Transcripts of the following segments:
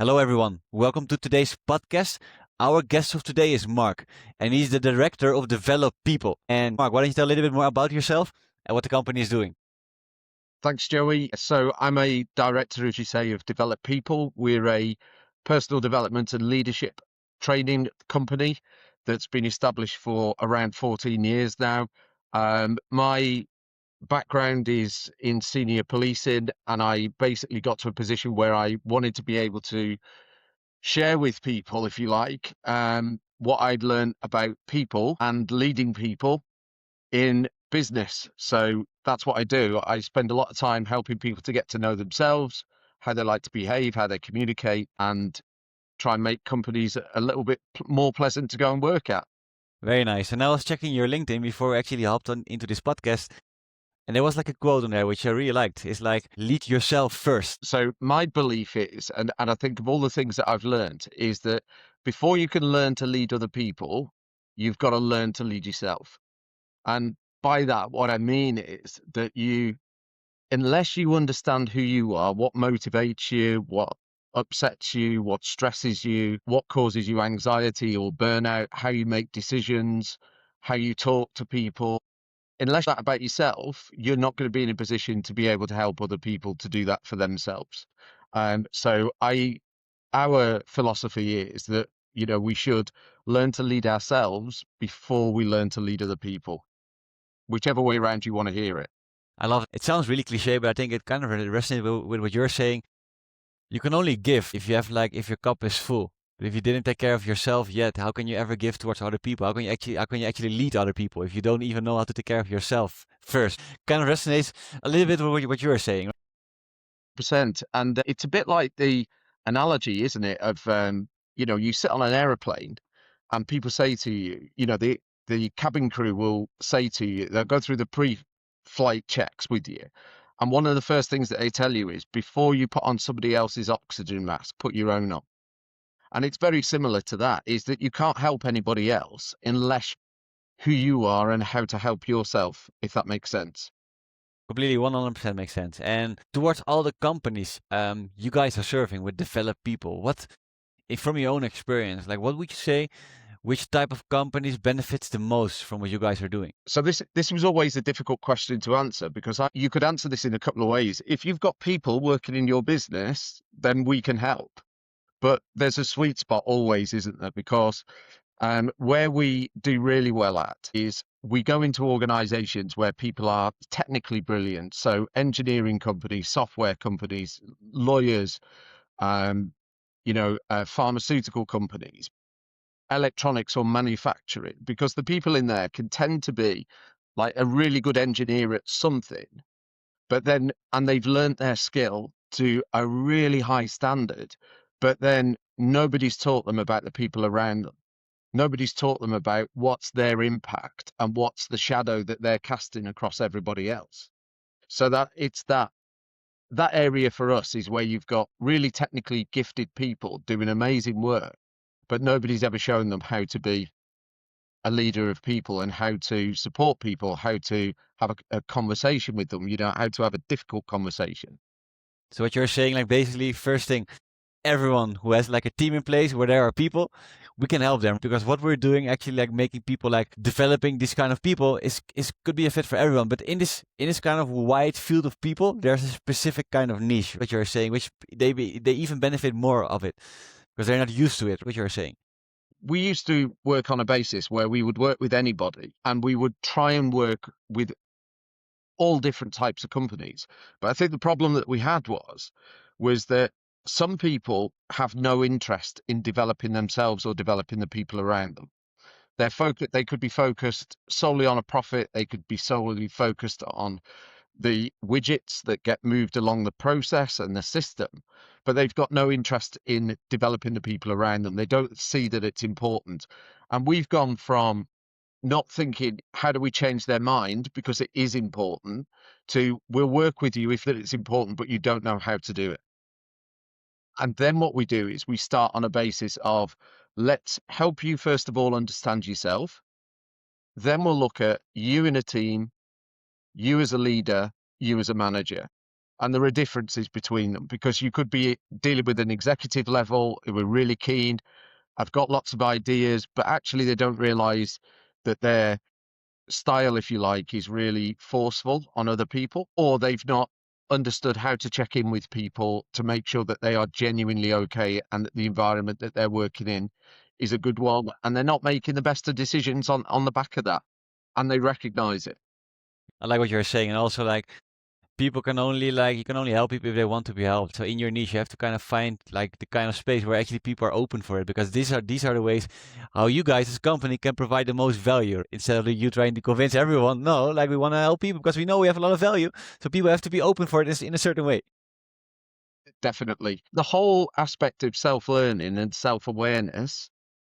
Hello, everyone. Welcome to today's podcast. Our guest of today is Mark, and he's the director of Develop People. And Mark, why don't you tell a little bit more about yourself and what the company is doing? Thanks, Joey. So I'm a director, as you say, of Develop People. We're a personal development and leadership training company that's been established for around 14 years now. My background is in senior policing, and I basically got to a position where I wanted to be able to share with people, if you like, what I'd learned about people and leading people in business. So that's what I do. I spend a lot of time helping people to get to know themselves, how they like to behave, how they communicate, and try and make companies a little bit more pleasant to go and work at. Very nice. And I was checking your LinkedIn before we actually hopped on into this podcast, and there was like a quote on there which I really liked. It's like, lead yourself first. So my belief is, and I think of all the things that I've learned, is that before you can learn to lead other people, you've got to learn to lead yourself. And by that, what I mean is that unless you understand who you are, what motivates you, what upsets you, what stresses you, what causes you anxiety or burnout, how you make decisions, how you talk to people, unless that about yourself, you're not going to be in a position to be able to help other people to do that for themselves. Our philosophy is that, we should learn to lead ourselves before we learn to lead other people, whichever way around you want to hear it. I love it. It sounds really cliche, but I think it kind of resonates with what you're saying. You can only give if you have if your cup is full. But if you didn't take care of yourself yet, how can you ever give towards other people? How can you actually lead other people if you don't even know how to take care of yourself first? Kind of resonates a little bit with what you're saying. Percent. And it's a bit like the analogy, isn't it, of you sit on an aeroplane and people say to you, the cabin crew will say to you, they'll go through the pre-flight checks with you. And one of the first things that they tell you is before you put on somebody else's oxygen mask, put your own on. And it's very similar to that, is that you can't help anybody else unless who you are and how to help yourself, if that makes sense. Completely 100% makes sense. And towards all the companies you guys are serving with developed people, from your own experience, what would you say, which type of companies benefits the most from what you guys are doing? So this was always a difficult question to answer because you could answer this in a couple of ways. If you've got people working in your business, then we can help. But there's a sweet spot always, isn't there? Because where we do really well at is we go into organizations where people are technically brilliant. So engineering companies, software companies, lawyers, pharmaceutical companies, electronics or manufacturing, because the people in there can tend to be like a really good engineer at something, and they've learned their skill to a really high standard, but then nobody's taught them about the people around them. Nobody's taught them about what's their impact and what's the shadow that they're casting across everybody else. So that area for us is where you've got really technically gifted people doing amazing work, but nobody's ever shown them how to be a leader of people and how to support people, how to have a conversation with them, how to have a difficult conversation. So what you're saying, basically, first thing, everyone who has a team in place where there are people, we can help them, because what we're doing actually making people developing this kind of people is could be a fit for everyone. But in this kind of wide field of people, there's a specific kind of niche, what you're saying, which they even benefit more of it because they're not used to it, what you're saying. We used to work on a basis where we would work with anybody and we would try and work with all different types of companies. But I think the problem that we had was that some people have no interest in developing themselves or developing the people around them. They could be focused solely on a profit. They could be solely focused on the widgets that get moved along the process and the system, but they've got no interest in developing the people around them. They don't see that it's important. And we've gone from not thinking, how do we change their mind because it is important, to we'll work with you if that it's important, but you don't know how to do it. And then what we do is we start on a basis of, let's help you first of all understand yourself. Then we'll look at you in a team, you as a leader, you as a manager. And there are differences between them because you could be dealing with an executive level who are really keen. I've got lots of ideas, but actually they don't realize that their style, if you like, is really forceful on other people, or they've not understood how to check in with people to make sure that they are genuinely okay and that the environment that they're working in is a good one. And they're not making the best of decisions on the back of that. And they recognize it. I like what you're saying, and also like people can only like you can only help people if they want to be helped. So in your niche, you have to kind of find like the kind of space where actually people are open for it, because these are the ways how you guys as a company can provide the most value instead of you trying to convince everyone. No, like we want to help people because we know we have a lot of value. So people have to be open for it in a certain way. Definitely. The whole aspect of self-learning and self-awareness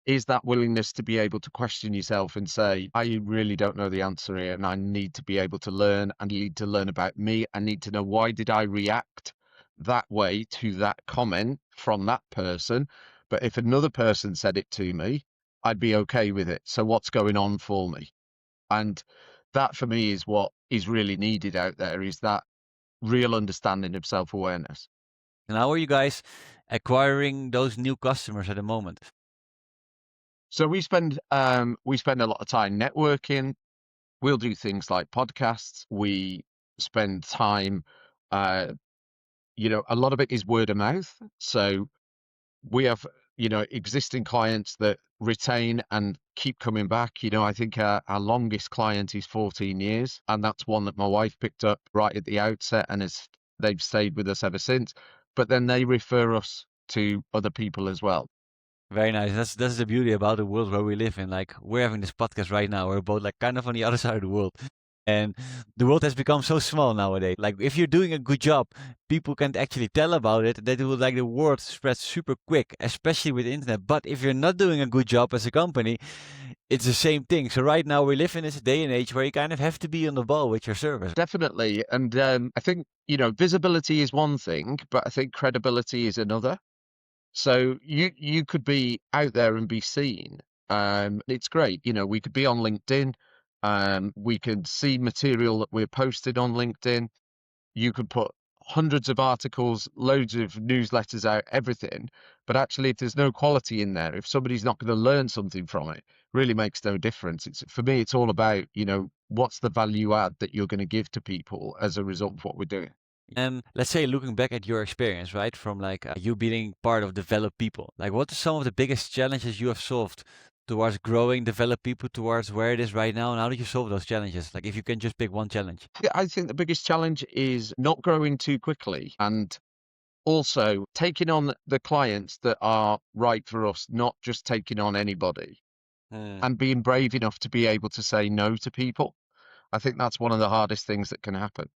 is that willingness to be able to question yourself and say, I really don't know the answer here, and I need to be able to learn. I need to learn about me. I need to know, why did I react that way to that comment from that person? But if another person said it to me, I'd be okay with it. So what's going on for me? And that for me is what is really needed out there, is that real understanding of self-awareness. And how are you guys acquiring those new customers at the moment? So we spend a lot of time networking. We'll do things like podcasts. We spend time, uh, a lot of it is word of mouth. So we have, existing clients that retain and keep coming back. I think our longest client is 14 years, and that's one that my wife picked up right at the outset, and they've stayed with us ever since. But then they refer us to other people as well. Very nice. That's the beauty about the world where we live in. Like we're having this podcast right now. We're both like kind of on the other side of the world. And the world has become so small nowadays. Like if you're doing a good job, people can actually tell about it. That it will like the word spreads super quick, especially with the internet. But if you're not doing a good job as a company, it's the same thing. So right now we live in this day and age where you kind of have to be on the ball with your service. Definitely. And I think, visibility is one thing, but I think credibility is another. So you could be out there and be seen. It's great. We could be on LinkedIn. We can see material that we're posted on LinkedIn. You could put hundreds of articles, loads of newsletters out, everything. But actually, if there's no quality in there, if somebody's not going to learn something from it, really makes no difference. For me, it's all about, what's the value add that you're going to give to people as a result of what we're doing. And let's say looking back at your experience, right, from like you being part of developed people, like what are some of the biggest challenges you have solved towards growing developed people towards where it is right now? And how did you solve those challenges? Like if you can just pick one challenge. Yeah, I think the biggest challenge is not growing too quickly, and also taking on the clients that are right for us, not just taking on anybody, Hmm. and being brave enough to be able to say no to people. I think that's one of the hardest things that can happen.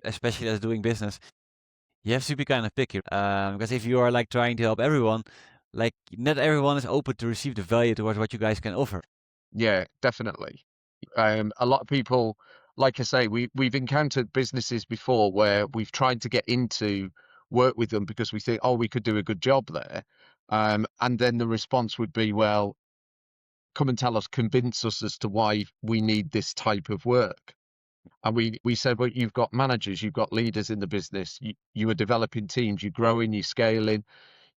Especially as doing business, you have to be kind of picky. Because if you are like trying to help everyone, like not everyone is open to receive the value towards what you guys can offer. Yeah, definitely. A lot of people, like I say, we've encountered businesses before where we've tried to get into work with them because we think, oh, we could do a good job there. And then the response would be, well, come and tell us, convince us as to why we need this type of work. And we said, well, you've got managers, you've got leaders in the business, you are developing teams, you're growing, you're scaling,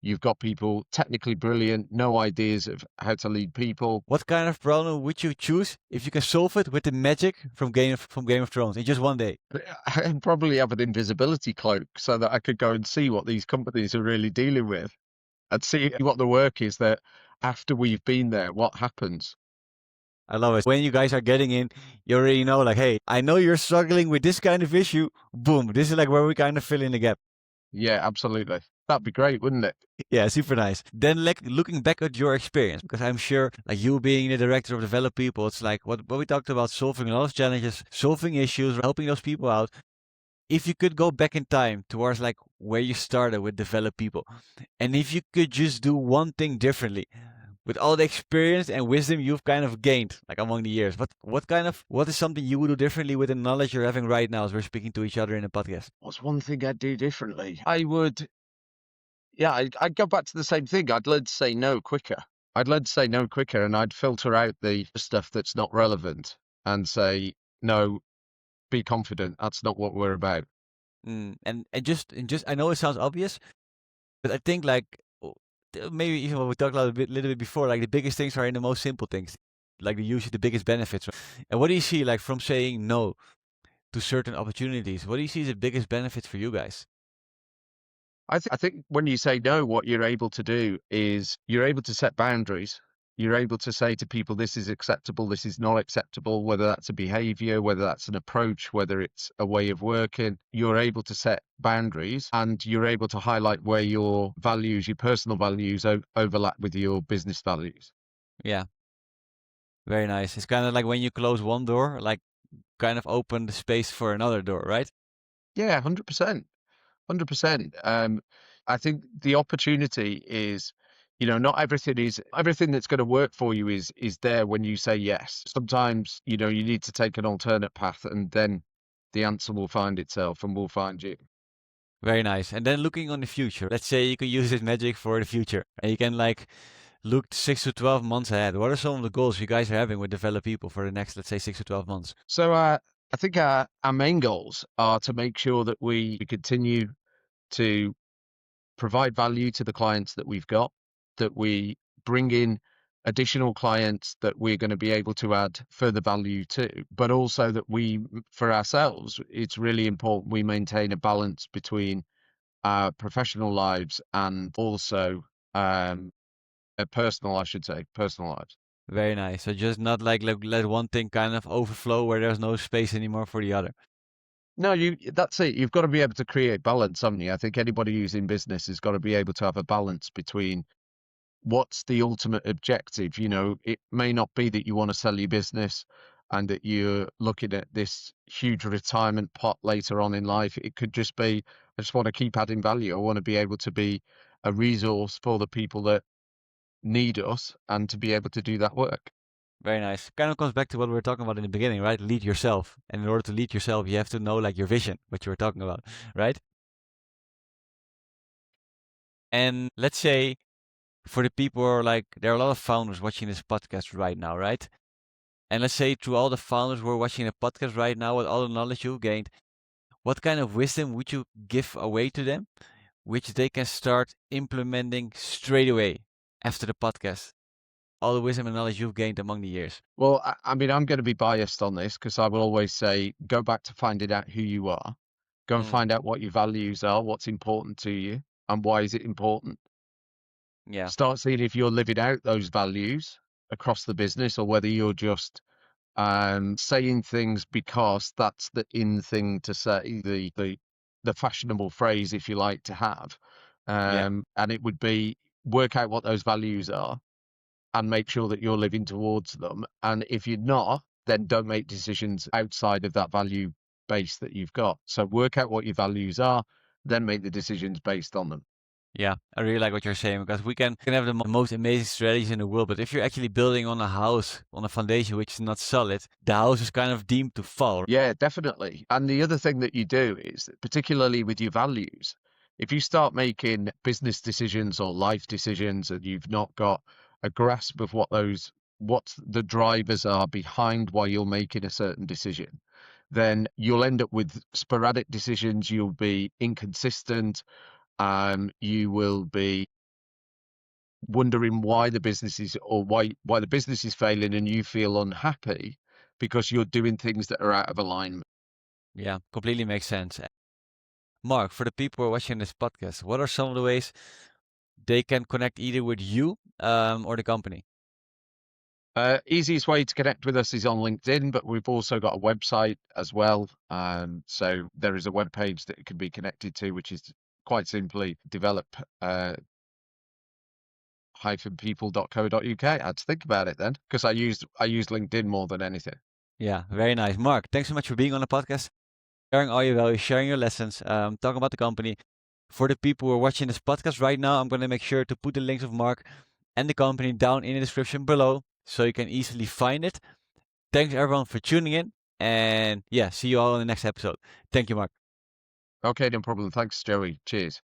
you've got people technically brilliant, no ideas of how to lead people. What kind of problem would you choose if you can solve it with the magic from Game of Thrones in just one day? I'd probably have an invisibility cloak so that I could go and see what these companies are really dealing with and see what the work is that after we've been there, what happens. I love it. When you guys are getting in, you already know, like, hey, I know you're struggling with this kind of issue. Boom. This is like where we kind of fill in the gap. Yeah, absolutely. That'd be great, wouldn't it? Yeah, super nice. Then, like, looking back at your experience, because I'm sure, like, you being the director of Develop People, it's like what we talked about, solving a lot of challenges, solving issues, helping those people out. If you could go back in time towards like where you started with Develop People, and if you could just do one thing differently, with all the experience and wisdom you've kind of gained like among the years, what is something you would do differently with the knowledge you're having right now as we're speaking to each other in a podcast? What's one thing I'd do differently? Yeah, I'd go back to the same thing. I'd learn to say no quicker. I'd learn to say no quicker, and I'd filter out the stuff that's not relevant and say, no, be confident. That's not what we're about. And just I know it sounds obvious, but I think like maybe even what we talked about little bit before, like the biggest things are in the most simple things, like usually the biggest benefits. And what do you see like from saying no to certain opportunities? What do you see as the biggest benefit for you guys? I think when you say no, what you're able to do is you're able to set boundaries. You're able to say to people, this is acceptable, this is not acceptable, whether that's a behavior, whether that's an approach, whether it's a way of working. You're able to set boundaries and you're able to highlight where your values, your personal values overlap with your business values. Yeah, very nice. It's kind of like when you close one door, like kind of open the space for another door, right? Yeah, 100%. 100%. I think the opportunity is, not everything that's going to work for you is there when you say yes. Sometimes, you need to take an alternate path and then the answer will find itself and will find you. Very nice. And then looking on the future, let's say you can use this magic for the future and you can like look 6 to 12 months ahead. What are some of the goals you guys are having with Develop People for the next, let's say, 6 to 12 months? So I think our main goals are to make sure that we continue to provide value to the clients that we've got, that we bring in additional clients that we're going to be able to add further value to, but also that for ourselves, it's really important we maintain a balance between our professional lives and also a personal, I should say, personal lives. Very nice. So just not like let one thing kind of overflow where there's no space anymore for the other. No, that's it. You've got to be able to create balance, haven't you? I think anybody who's in business has got to be able to have a balance between what's the ultimate objective. It may not be that you want to sell your business and that you're looking at this huge retirement pot later on in life. It could just be, I just want to keep adding value. I want to be able to be a resource for the people that need us and to be able to do that work. Very nice. Kind of comes back to what we were talking about in the beginning, right? Lead yourself. And in order to lead yourself, you have to know like your vision, what you were talking about, right? And let's say for the people who are like, there are a lot of founders watching this podcast right now, right? And let's say to all the founders who are watching the podcast right now, with all the knowledge you've gained, what kind of wisdom would you give away to them, which they can start implementing straight away after the podcast? All the wisdom and knowledge you've gained among the years. Well, I mean, I'm going to be biased on this because I will always say, go back to finding out who you are, go and Mm, find out what your values are, what's important to you, and why is it important. yeah, Start seeing if you're living out those values across the business or whether you're just saying things because that's the in thing to say, the fashionable phrase, if you like, to have. yeah, And it would be work out what those values are and make sure that you're living towards them. And if you're not, then don't make decisions outside of that value base that you've got. So work out what your values are, then make the decisions based on them. yeah. I really like what you're saying because we can have the most amazing strategies in the world, but if you're actually building on a house, on a foundation which is not solid, the house is kind of deemed to fall. Yeah, definitely. And the other thing that you do is, that particularly with your values, if you start making business decisions or life decisions and you've not got a grasp of what the drivers are behind why you're making a certain decision, then you'll end up with sporadic decisions. You'll be inconsistent. You will be wondering why the business is or why the business is failing and you feel unhappy because you're doing things that are out of alignment. Yeah, completely makes sense. Mark, for the people who are watching this podcast, what are some of the ways they can connect either with you or the company? Easiest way to connect with us is on LinkedIn, but we've also got a website as well. So there is a web page that it can be connected to, which is quite simply develop people.co.uk. I had to think about it then because I used LinkedIn more than anything. Yeah, very nice. Mark, thanks so much for being on the podcast, sharing all your values, sharing your lessons, talking about the company. For the people who are watching this podcast right now, I'm going to make sure to put the links of Mark and the company down in the description below so you can easily find it. Thanks everyone for tuning in. And yeah, see you all in the next episode. Thank you, Mark. Okay, no problem. Thanks, Joey. Cheers.